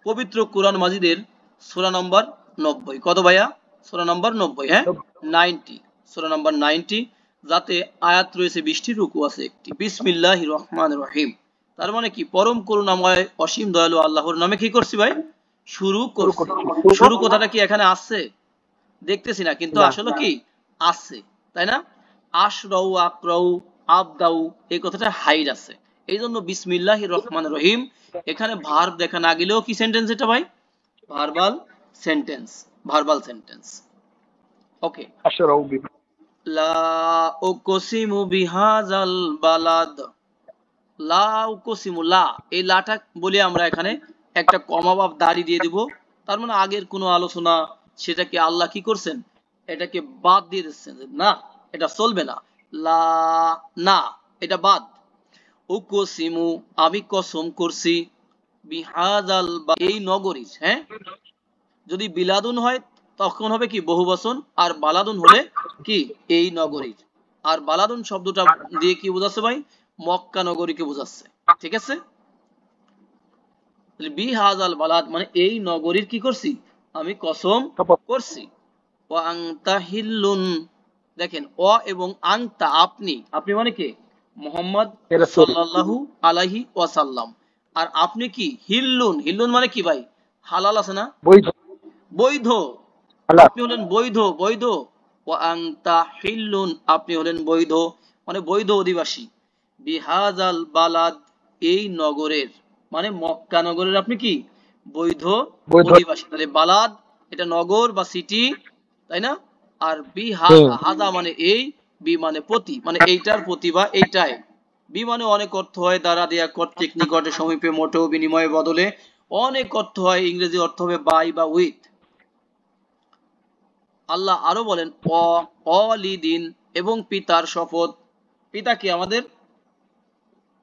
পবিত্র কোরআন মাজিদের সূরা নম্বর 90। কত ভাইয়া? সূরা নম্বর 90, হ্যাঁ 90, সূরা নম্বর 90, যাতে আয়াত রয়েছে 20টি, রুকু আছে একটি। বিসমিল্লাহির রহমানির রহিম, তার মানে কি পরম করুণাময় অসীম দয়ালু আল্লাহর নামে কি করছি ভাই? শুরু করছি। শুরু কথাটা কি এখানে আছে? দেখতেছি না, কিন্তু আসলে কি আছে, তাই না? আশরাউ, আকরাউ, আবদাউ, এই কথাটা হাইড আছে। এই জন্য বিসমিল্লাহির রহমানির রহিম এখানে ভার্ব দেখা না গেলেও কি সেন্টেন্স এটা ভাই? Verbal sentence, verbal sentence. Okay, লা উকসিমু বিহাযাল বালাদ। লা উকসিমু, লা, এই লাটা বলে আমরা এখানে একটা কমা বা দাড়ি দিয়ে দিব। তার মানে আগের কোনো আলোচনা সেটাকে আল্লাহ কি করছেন? এটাকে বাদ দিয়ে দিচ্ছেন, না এটা চলবে না। লা, না, এটা বাদ। উকসিমু, আমি কসম করছি, বিহাযাল, এই নগরীর, হ্যাঁ। যদি বিলাদুন হয় তখন হবে কি বহুবচন, আর বালাদুন হলে কি এই নগরীর। আর বালাদুন শব্দটা দিয়ে কি বোঝাচ্ছে ভাই? মক্কা নগরীকে বোঝাচ্ছে, ঠিক আছে? বিহাযাল বালাদ মানে এই নগরীর কি করছি? আমি কসম করছি। ওয়া আনতা হিল্লুন, দেখেন অ এবং আনতা, আপনি, আপনি মানে কে? মুহাম্মদ সাল্লাল্লাহু আলাইহি ওয়াসাল্লাম। আর আপনি কি হিল্লুন, হিল্লুন মানে কি ভাই? হালাল আছে না? বৈধ, আপনি হলেন বৈধ, বৈধ। ওয়া আনতা হিল্লুন, আপনি হলেন বৈধ, মানে বৈধ অধিবাসী। বিহাযাল বালাদ, এই নগরের, মানে মক্কা নগরের আপনি কি? বৈধ অধিবাসী। তাহলে বালাদ এটা নগর বা সিটি, তাই না? আর বিহাযা, হাযা মানে এই, বি মানে প্রতি, মানে এইটার প্রতি বা এইটাই। বি মানে অনেক অর্থ হয়, দ্বারা, দেয়া, কর্তৃক, নিকটে, সমীপে, মোটেও, বিনিময়ে, বদলে, অনেক অর্থ হয়। ইংরেজি অর্থ হবে বাই বা উইথ। আল্লাহ আরো বলেন অলিদিন, এবং পিতার শপথ। পিতা কি আমাদের?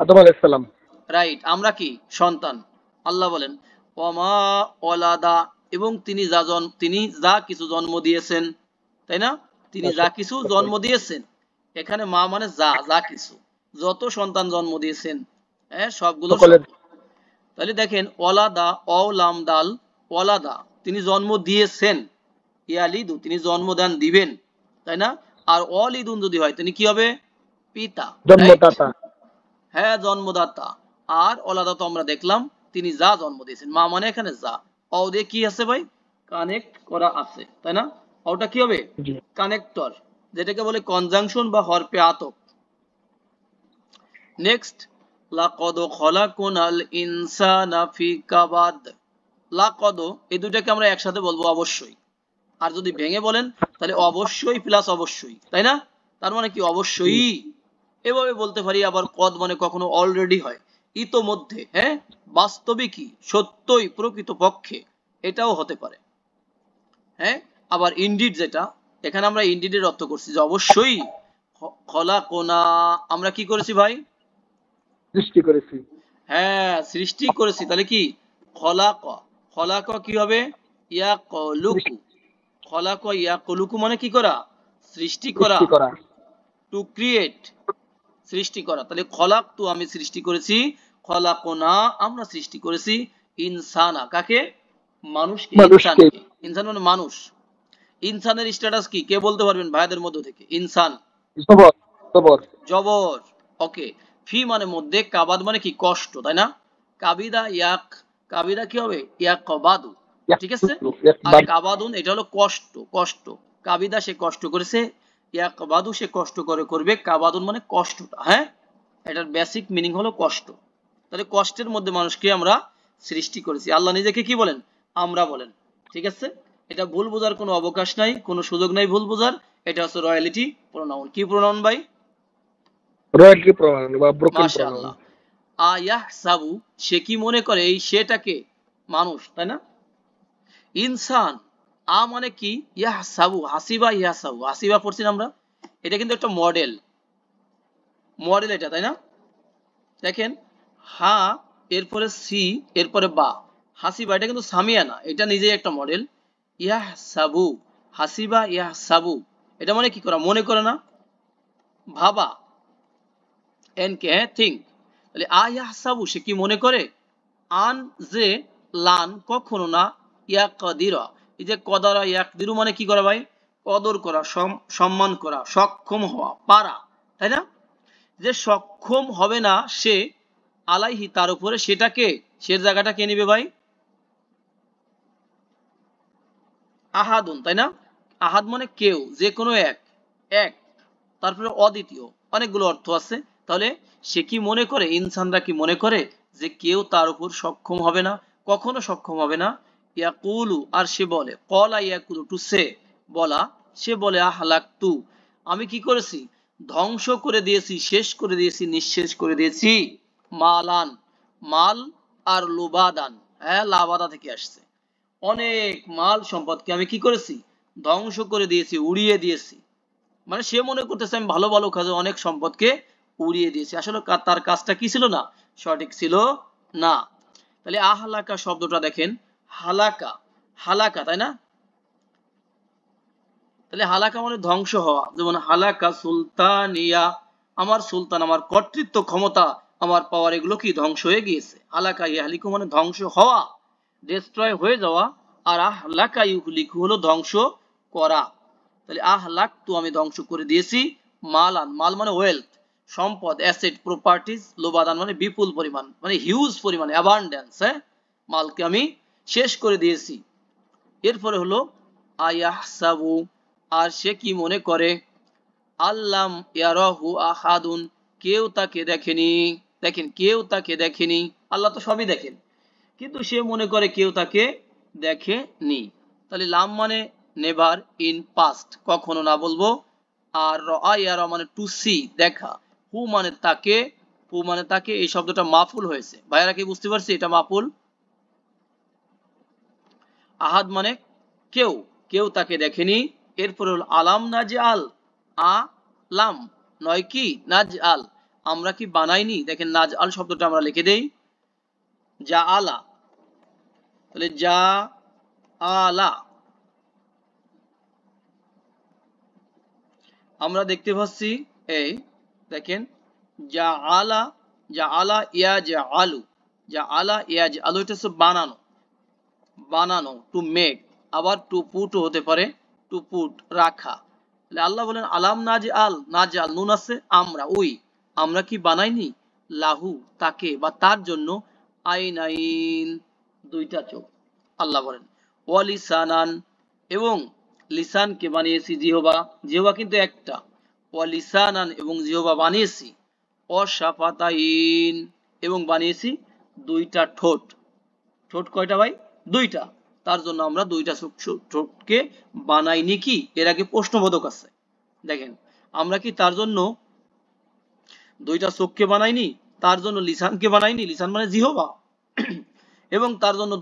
আদম আলাইহিস সালাম, রাইট, আমরা কি সন্তান। আল্লাহ বলেন ওমা ওলাদা, এবং তিনি যা কিছু জন্ম দিয়েছেন, তাই না? তিনি যা কিছু জন্ম দিয়েছেন। এখানে মা মানে যা, যা কিছু, যত সন্তান জন্ম দিয়েছেন, হ্যাঁ, সবগুলো শব্দ। তাহলে দেখেন ওলাদা, অলাম দাল, ওলাদা তিনি জন্ম দিয়েছেন, ইয়ালিদু তিনি জন্মদান দিবেন, তাই না? আর অলিদুন যদি হয় তিনি কি হবে? পিতা, জন্মদাতা। হ্যাঁ, জন্মদাতা। আর ওলাদা তো আমরা দেখলাম তিনি যা জন্ম দিয়েছেন। মা মানে এখানে যা, অ দিয়ে কি আছে ভাই? কানেক্ট করা আছে, তাই না? ওটা কি হবে? কানেক্টর, যেটাকে বলে কনজাংশন বা হরফে আতফ। নেক্সট, লাকদ খলাকুনাল ইনসানা ফি কাবাদ। লাকদ, এই দুটাকে আমরা একসাথে বলবো অবশ্যই। আর যদি ভেঙে বলেন তাহলে অবশ্যই প্লাস অবশ্যই, তাই না? তার মানে কি অবশ্যই এভাবে বলতে পারি। আবার কদ মানে কখনো অলরেডি হয়, ইতোমধ্যে, হ্যাঁ, বাস্তবিকই, সত্যই, প্রকৃত পক্ষে, এটাও হতে পারে, হ্যাঁ। আবার ইনডিড, যেটা এখানে আমরা ইনডিডের অর্থ করছি যে অবশ্যই। খলাকোনা, আমরা কি করেছি ভাই? সৃষ্টি করেছি। হ্যাঁ, সৃষ্টি করেছি। তাহলে কি খলাক, খলাক কি হবে? ইয়াকলুকু, খলাক ইয়াকলুকু মানে কি করা? সৃষ্টি করা, টু ক্রিয়েট, সৃষ্টি করা। তাহলে খলাক তু, আমি সৃষ্টি করেছি, খলাকোনা আমরা সৃষ্টি করেছি, ইনসানা কাকে? মানুষকে, ইনসানকে। ইনসান মানে মানুষ। ইনসানের স্ট্যাটাস কি কে বলতে পারবেন ভাইদের মধ্য থেকে? ইনসান জবর, ওকে। ফি মানে মধ্যে, কাবাদ মানে কি কষ্ট, তাই না? কাবিদা ইয়াক, কাবিদা কি হবে? ইয়াকবাদু, ঠিক আছে। আর কাবাদুন এটা হলো কষ্ট, কষ্ট। কাবিদা সে কষ্ট করেছে, ইয়াকবাদু সে কষ্ট করে করবে। কাবাদুন মানে কষ্টটা, হ্যাঁ, এটার বেসিক মিনিং হলো কষ্ট। তাহলে কষ্টের মধ্যে মানুষকে আমরা সৃষ্টি করেছি। আল্লাহ নিজেকে কি বলেন? আমরা বলেন, ঠিক আছে। এটা ভুল বোঝার কোনো অবকাশ নাই, কোনো সুযোগ নাই ভুল বোঝার। এটা হচ্ছে রয়্যালিটি প্রোনাউন। কি প্রোনাউন ভাই? রয়্যালিটি প্রোনাউন বা ব্রোকেন প্রোনাউন। মাশাআল্লাহ। আয়াহসাবু, সে কি মনে করে? এই সেটাকে মানুষ, তাই না? ইনসান, আ মানে কি? ইয়াহসাবু, হাসিবা, ইয়াহসাবু, হাসিবা পড়ছি না আমরা। এটা কিন্তু একটা মডেল, মডেল এটা, তাই না? দেখেন, হা এরপরে সি এরপরে বা, হাসিবা এটা কিন্তু সামিয়া না, এটা নিজেই একটা মডেল। ইয়াহসাবু, হাসিবা ইয়াহসাবু, এটা মানে কি করা? মনে করে না, ভাবা, এন কে, হ্যাঁ, থিঙ্ক। তাহলে আয়াহসাবু সে কি মনে করে? আন যে লান কখনো না, ইয়াকদিরা, এই যে কদারা ইয়াকদিরু মানে কি করা ভাই? কদর করা, সম্মান করা, সক্ষম হওয়া, পারা, তাই না? যে সক্ষম হবে না সে, আলাইহি তার উপরে, সেটাকে, সে জায়গাটা কে নিবে ভাই? আহাদুন, তাই না? আহাদ মানে কেউ, যে কোনো এক, এক, তারপরে অদ্বিতীয়, অনেকগুলো অর্থ আছে। তাহলে সে কি মনে করে, ইনসানরা কি মনে করে যে কেউ তার উপর সক্ষম হবে না, কখনো সক্ষম হবে না। ইয়াকুলু, আর সে বলে, কলা ইয়াকুলু টু সে, বলা, সে বলে আহলাকতু, আমি কি করেছি? ধ্বংস করে দিয়েছি, শেষ করে দিয়েছি, নিঃশেষ করে দিয়েছি। মালান, মাল, আর লুবাদান, হ্যাঁ লাবাদা থেকে আসছে, অনেক মাল সম্পদকে আমি কি করেছি? ধ্বংস করে দিয়েছি, উড়িয়ে দিয়েছি। মানে সে মনে করতেছে আমি ভালো ভালো কাজে অনেক সম্পদকে উড়িয়ে দিয়েছি, আসলে তার কাজটা কি ছিল না? সঠিক ছিল না। তাহলে আহলাকা শব্দটা দেখেন, হালাকা, হালাকা, তাই না? তাহলে হালাকা মানে ধ্বংস হওয়া, যেমন হালাকা সুলতানিয়া, আমার সুলতান, আমার কর্তৃত্ব ক্ষমতা, আমার পাওয়ার, এগুলো কি ধ্বংস হয়ে গিয়েছে। হালাকা ইয়াহলিকু মানে ধ্বংস হওয়া, ডিস্ট্রয় হয়ে যাওয়া। আর আহলাকা ইউহলিকু হলো ধ্বংস করা। তাহলে আহলাকতু আমি ধ্বংস করে দিয়েছি, মালান, মাল মানে ওয়েলথ, সম্পদ, অ্যাসেট, প্রপার্টিজ, লোবাদান মানে বিপুল পরিমাণ, মানে হিউজ পরিমাণ, অ্যাবান্ডেন্স, হ্যাঁ, মালকে আমি শেষ করে দিয়েছি। এরপরে হলো আয়াহসাবু, আর সে কি মনে করে, আল্লাম ইয়ারাহু আহাদুন, কেউ তাকে দেখেনি। দেখেন, কেউ তাকে দেখেনি, আল্লাহ তো সবই দেখেন, কিন্তু সে মনে করে কেউ তাকে দেখেনি। তাহলে লাম মানে নেভার, ইন পাস্ট, কখনো না বলবো। আর রা ইয়ারা মানে টু সি, দেখা। হু মানে তাকে, হু মানে তাকে, এই শব্দটা মাফুল হয়েছে, ভাইয়ারা কি বুঝতে পারছি এটা মাফুল? আহাদ মানে কেউ, কেউ তাকে দেখেনি। এরপর হল আলাম নাজ আল, আলাম নয় কি নাজ আল, আমরা কি বানাইনি। দেখেন নাজ আল শব্দটা আমরা লিখে দেই, যা আলা, তাহলে যা আলা, আমরা দেখতে পাচ্ছি, এই দেখেন, যা আলা, যা আলা ইয়া যা আলু, যা আলা ইয়া যা আলু, এটা হচ্ছে বানানো, বানানো, টু মেক। আবার টু পুট হতে পারে, টু পুট রাখা। তাহলে আল্লাহ বলেন আলাম নাজ আল, নাজ আল, নুন আছে, আমরা, ওই, আমরা কি বানাইনি, লাহু তাকে বা তার জন্য, আইনাইন দুইটা চোখ। আল্লাহ বলেন ওয়ালিসানান, এবং লিসানকে বানিয়েছি, জিহবা, জিহবা কিন্তু একটা, ওয়ালিসানান এবং জিহবা বানিয়েছি, অশাফাতাইন এবং বানিয়েছি দুইটা ঠোঁট। ঠোঁট কয়টা ভাই? দুইটা। তার জন্য আমরা দুইটা ঠোঁটকে বানাইনি কি, এর আগে প্রশ্নবোধক আছে। দেখেন, আমরা কি তার জন্য দুইটা চোখকে বানাইনি, তার জন্য লিসানকে বানাইনি, লিসান মানে জিহবা, এবং তার জন্য